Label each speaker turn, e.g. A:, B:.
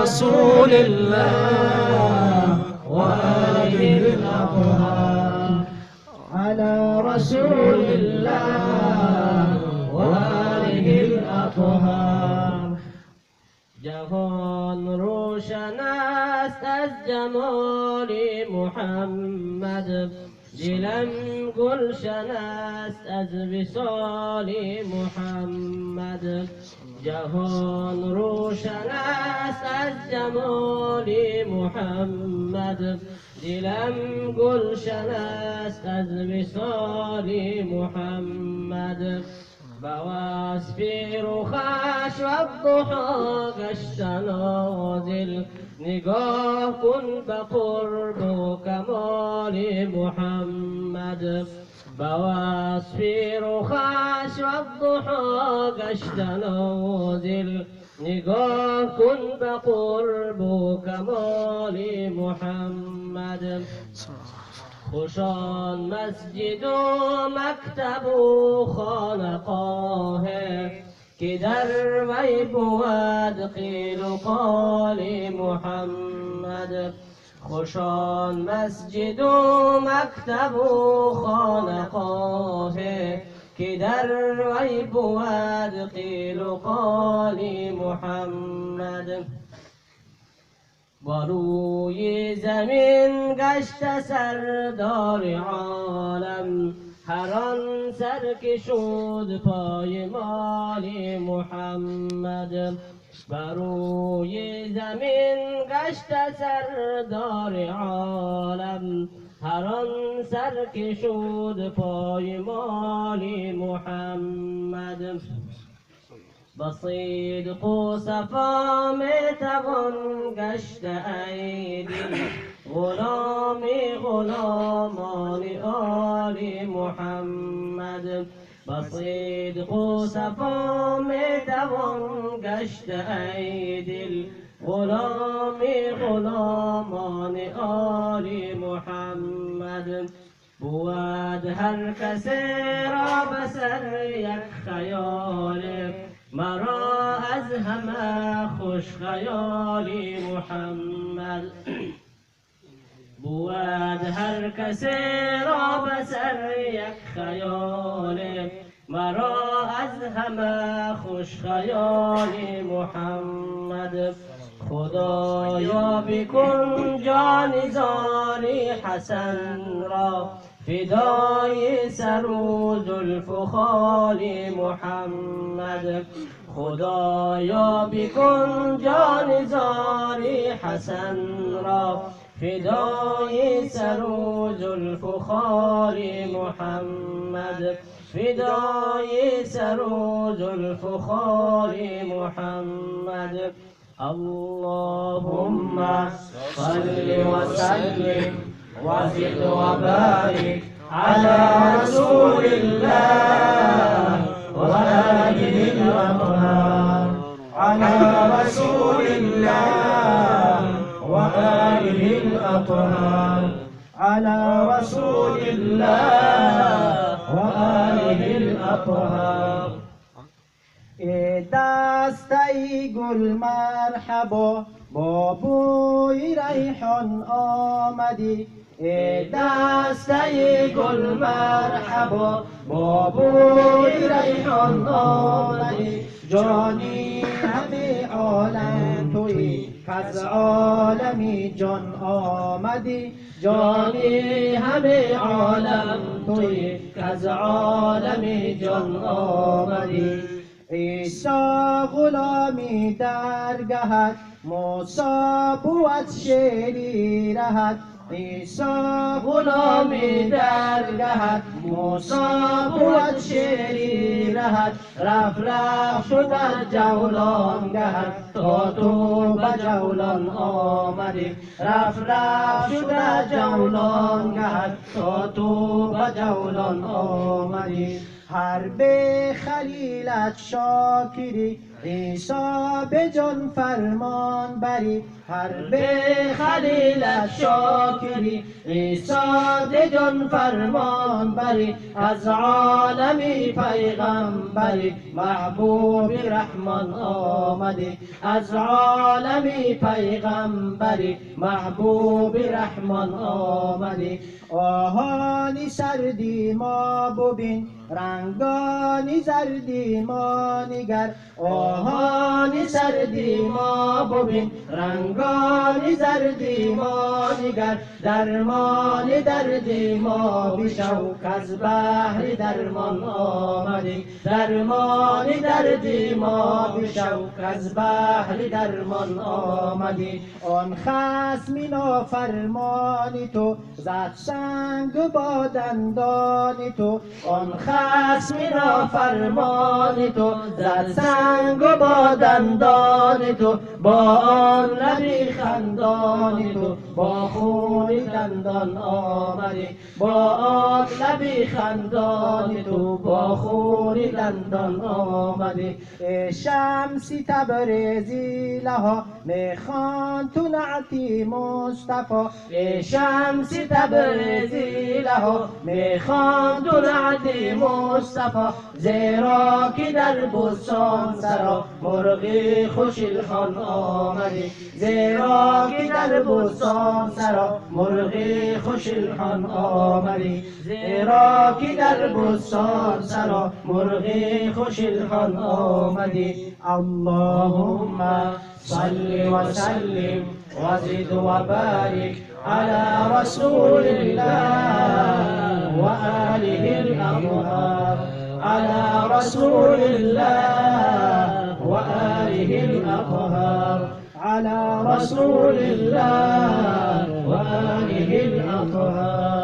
A: رسول الله وآله الأطهار على رسول الله وآله الأطهار. جهان روشن است از جمال محمد، دلم گلشن است از وصال محمد. جهان روشن است از جمال محمد، دلم گلشن است از وصال محمد. بواسف رخش والضحى گشت نازل، نگاه کن به قرب و کمال محمد. بواسف رخش والضحى گشت نازل، نگاه کن به قرب و کمال محمد. خوشان مسجد و مکتب و خانقاه، که در وی بود قیل و قال محمد. خوشان مسجد و مکتب و خانقاه، که در وی بود قیل و قال محمد. بروی زمین گشت سردار عالم، هر آن سر که شد پای مال محمد. بروی زمین گشت سردار عالم، هر آن سر که شد پای مال محمد. بصیدق و صفا می توان گشت ای دل، غلامی غلامان آل محمد. بصیدق و صفا می توان گشت ای دل، غلامی غلامان آل محمد. بود هر کسی را بسر یک خیال، مرا از همه خوش خیال محمد. بود هر کسی را بسر یک خیال، مرا از همه خوش خیال محمد. خدایا بکن جان زاری حسن را، فدای سر و زلف و خال محمد. خدایا بکن جان زاری حسن را، فدای سر و زلف و خال محمد. فدای سر و زلف و خال محمد. اللهم صل وسلم وزد وبارك على رسول الله وآله الأطهار. على رسول الله وآله الأطهار. على رسول الله وآله الأطهار. دسته گل مرحبا با بوی ریحان آمدی. دسته گل مرحبا با بوی ریحان آمدی. جانی همه عالم تویی کز عالمی جان آمدی. جانی همه عالم تویی کز عالمی جان آمدی. عیسی غلامی درگهت، موسی بود شیری رهت. عیسی غلامی درگهت، موسی بود شیری رهت. رفت رفت شد از جولان گهت، تا تو به جولان آمدی. رفت رفت شد از جولان گهت، تا تو به جولان آمدی. هر به خلیلت شاکری، عیسی به جان فرمان بری هر به خلیلت شاکری عیسی به جان فرمان بری از عالمی پیغمبری محبوب رحمان آمدی از عالمی پیغمبری محبوب رحمان آمدی آهانی سردی ما ببین رنگانی زردی ما نگر آهانی سردی ما ببین رنگانی زردی ما نگر درمان دردی ما بشو کز بحر درمان آمدی درمان دردی ما بشو کز بحر درمان آمدی آن خصم نافرمانی تو زد سنگ با دندانی تو آن خصم نافرمانی تو زد سنگ با دندانی تو با آن لبی خندانی تو با خون دندان آمدی با آن لبی خندانی تو با خون دندان آمدی شمسی تبریزی لها میخوان تو نعتی مصطفی شمسی تبریزی لها میخوان تو نعتی مصطفی زیرا که در بستان سرا مرغی خوش الخوان آمدی زیرا که در بستان سرا مرغی خوش الخوان آمدی زیرا که در بستان سرا مرغی خوش الخوان آمدی اللهم صل وسلم وزد وبارك على رسول الله وآله الأطهار على رسول الله وآله الأطهار على رسول الله وآله الأطهار